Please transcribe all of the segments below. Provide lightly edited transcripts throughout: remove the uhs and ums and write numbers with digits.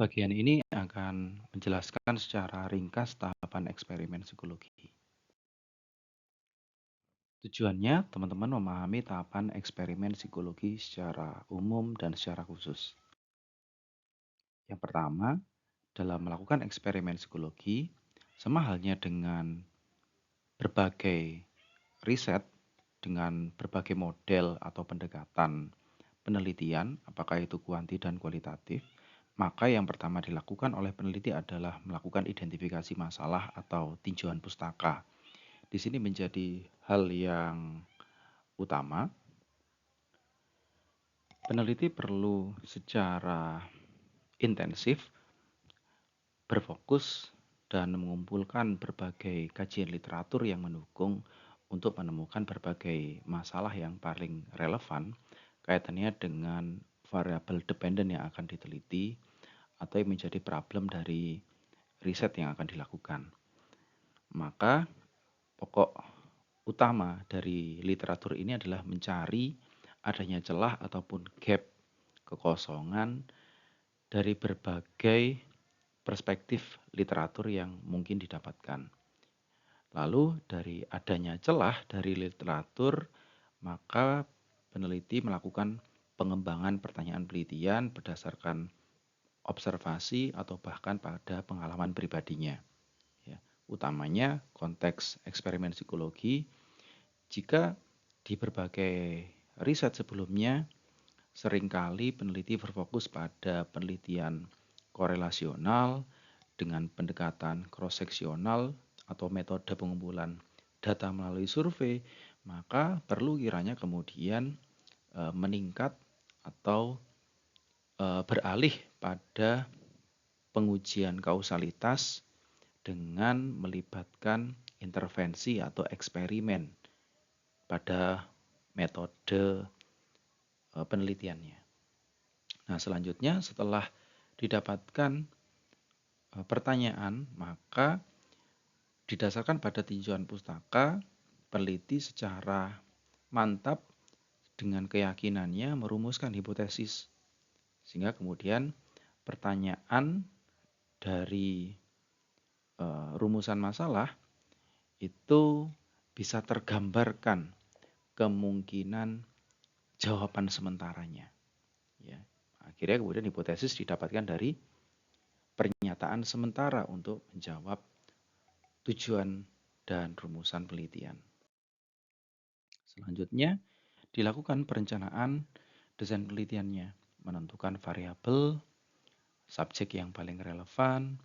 Bagian ini akan menjelaskan secara ringkas tahapan eksperimen psikologi. Tujuannya, teman-teman memahami tahapan eksperimen psikologi secara umum dan secara khusus. Yang pertama, dalam melakukan eksperimen psikologi, sama halnya dengan berbagai riset, dengan berbagai model atau pendekatan penelitian, apakah itu kuanti dan kualitatif, maka yang pertama dilakukan oleh peneliti adalah melakukan identifikasi masalah atau tinjauan pustaka. Di sini menjadi hal yang utama. Peneliti perlu secara intensif berfokus dan mengumpulkan berbagai kajian literatur yang mendukung untuk menemukan berbagai masalah yang paling relevan kaitannya dengan variabel dependen yang akan diteliti atau yang menjadi problem dari riset yang akan dilakukan. Maka pokok utama dari literatur ini adalah mencari adanya celah ataupun gap kekosongan dari berbagai perspektif literatur yang mungkin didapatkan. Lalu dari adanya celah dari literatur, maka peneliti melakukan pengembangan pertanyaan penelitian berdasarkan observasi atau bahkan pada pengalaman pribadinya. Ya, utamanya konteks eksperimen psikologi, jika di berbagai riset sebelumnya seringkali peneliti berfokus pada penelitian korelasional dengan pendekatan cross-seksional atau metode pengumpulan data melalui survei, maka perlu kiranya kemudian meningkat atau beralih pada pengujian kausalitas dengan melibatkan intervensi atau eksperimen pada metode penelitiannya. Nah, selanjutnya setelah didapatkan pertanyaan, maka didasarkan pada tinjauan pustaka, peneliti secara mantap dengan keyakinannya merumuskan hipotesis. Sehingga kemudian pertanyaan dari rumusan masalah itu bisa tergambarkan kemungkinan jawaban sementaranya. Ya. Akhirnya kemudian hipotesis didapatkan dari pernyataan sementara untuk menjawab tujuan dan rumusan penelitian. Selanjutnya, dilakukan perencanaan desain penelitiannya, menentukan variabel, subjek yang paling relevan,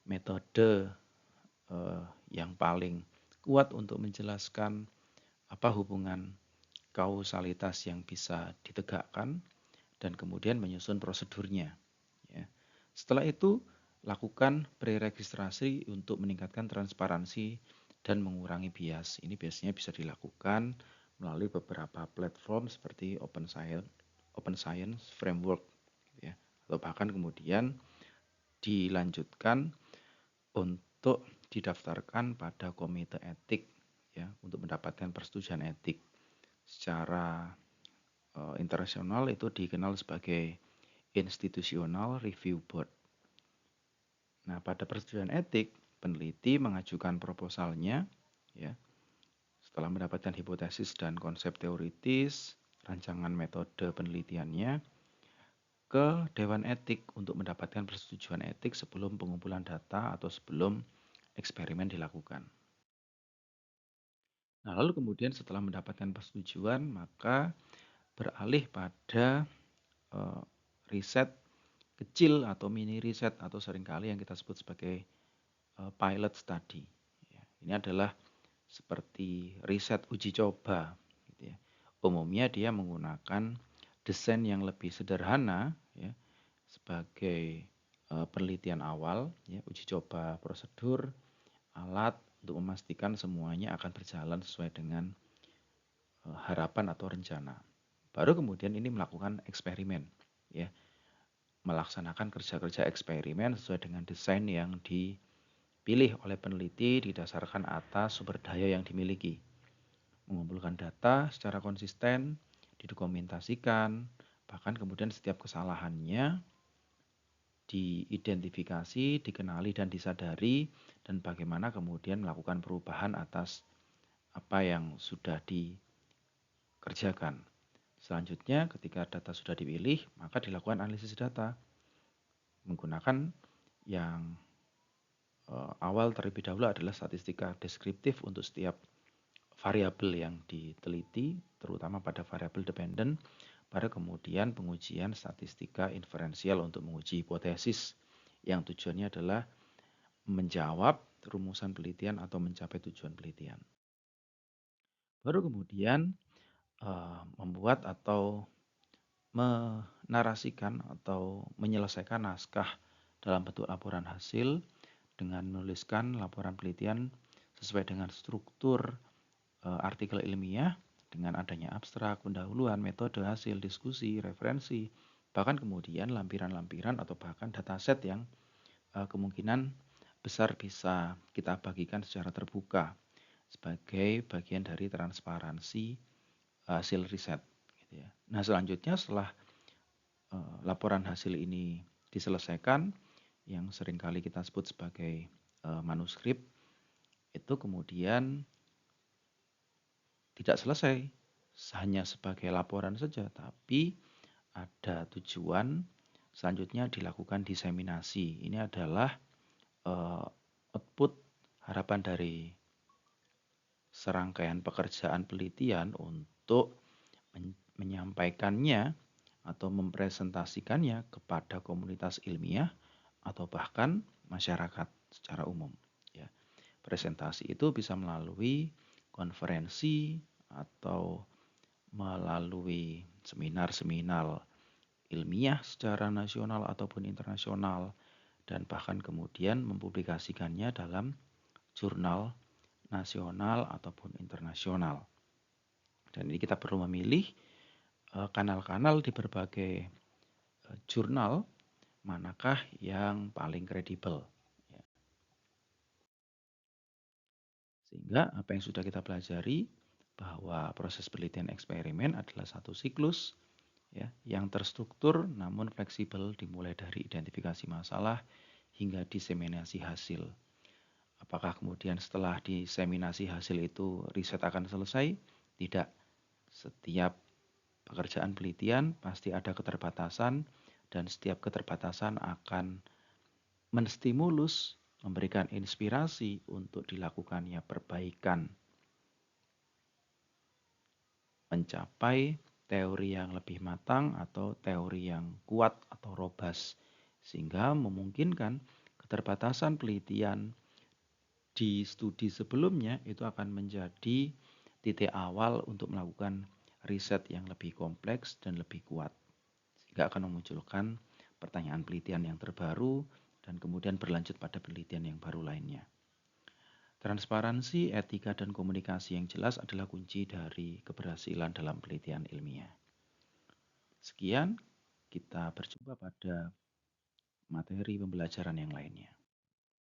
metode yang paling kuat untuk menjelaskan apa hubungan kausalitas yang bisa ditegakkan, dan kemudian menyusun prosedurnya. Ya. Setelah itu, lakukan preregistrasi untuk meningkatkan transparansi dan mengurangi bias. Ini biasanya bisa dilakukan melalui beberapa platform seperti Open Science Framework, ya. Atau bahkan kemudian dilanjutkan untuk didaftarkan pada komite etik, ya, untuk mendapatkan persetujuan etik. Secara internasional itu dikenal sebagai Institutional Review Board. Nah, pada persetujuan etik, peneliti mengajukan proposalnya, ya, setelah mendapatkan hipotesis dan konsep teoritis, rancangan metode penelitiannya, ke Dewan Etik untuk mendapatkan persetujuan etik sebelum pengumpulan data atau sebelum eksperimen dilakukan. Nah, lalu kemudian setelah mendapatkan persetujuan, maka beralih pada riset kecil atau mini riset atau seringkali yang kita sebut sebagai pilot study. Ya, ini adalah seperti riset uji coba. Gitu ya. Umumnya dia menggunakan desain yang lebih sederhana, ya, sebagai penelitian awal, ya, uji coba prosedur, alat untuk memastikan semuanya akan berjalan sesuai dengan harapan atau rencana. Baru kemudian ini melakukan eksperimen, ya, melaksanakan kerja-kerja eksperimen sesuai dengan desain yang dipilih oleh peneliti didasarkan atas sumber daya yang dimiliki. Mengumpulkan data secara konsisten, didokumentasikan, bahkan kemudian setiap kesalahannya diidentifikasi, dikenali dan disadari, dan bagaimana kemudian melakukan perubahan atas apa yang sudah dikerjakan. Selanjutnya, ketika data sudah dipilih, maka dilakukan analisis data menggunakan yang awal terlebih dahulu adalah statistika deskriptif untuk setiap variabel yang diteliti, terutama pada variabel dependen, pada kemudian pengujian statistika inferensial untuk menguji hipotesis yang tujuannya adalah menjawab rumusan penelitian atau mencapai tujuan penelitian. Baru kemudian membuat atau menarasikan atau menyelesaikan naskah dalam bentuk laporan hasil dengan menuliskan laporan penelitian sesuai dengan struktur artikel ilmiah dengan adanya abstrak, pendahuluan, metode, hasil, diskusi, referensi, bahkan kemudian lampiran-lampiran atau bahkan dataset yang kemungkinan besar bisa kita bagikan secara terbuka sebagai bagian dari transparansi hasil riset. Gitu ya. Nah, selanjutnya setelah laporan hasil ini diselesaikan, yang seringkali kita sebut sebagai manuskrip, itu kemudian tidak selesai hanya sebagai laporan saja, tapi ada tujuan selanjutnya dilakukan diseminasi. Ini adalah output harapan dari serangkaian pekerjaan penelitian untuk menyampaikannya atau mempresentasikannya kepada komunitas ilmiah atau bahkan masyarakat secara umum. Ya. Presentasi itu bisa melalui konferensi atau melalui seminar-seminar ilmiah secara nasional ataupun internasional, dan bahkan kemudian mempublikasikannya dalam jurnal nasional ataupun internasional. Dan ini kita perlu memilih kanal-kanal di berbagai jurnal manakah yang paling kredibel. Sehingga apa yang sudah kita pelajari bahwa proses penelitian eksperimen adalah satu siklus ya, yang terstruktur namun fleksibel dimulai dari identifikasi masalah hingga diseminasi hasil. Apakah kemudian setelah diseminasi hasil itu riset akan selesai? Tidak. Setiap pekerjaan penelitian pasti ada keterbatasan dan setiap keterbatasan akan menstimulus, memberikan inspirasi untuk dilakukannya perbaikan, mencapai teori yang lebih matang atau teori yang kuat atau robust, sehingga memungkinkan keterbatasan penelitian di studi sebelumnya itu akan menjadi titik awal untuk melakukan riset yang lebih kompleks dan lebih kuat, sehingga akan memunculkan pertanyaan penelitian yang terbaru dan kemudian berlanjut pada penelitian yang baru lainnya. Transparansi, etika, dan komunikasi yang jelas adalah kunci dari keberhasilan dalam penelitian ilmiah. Sekian, kita berjumpa pada materi pembelajaran yang lainnya.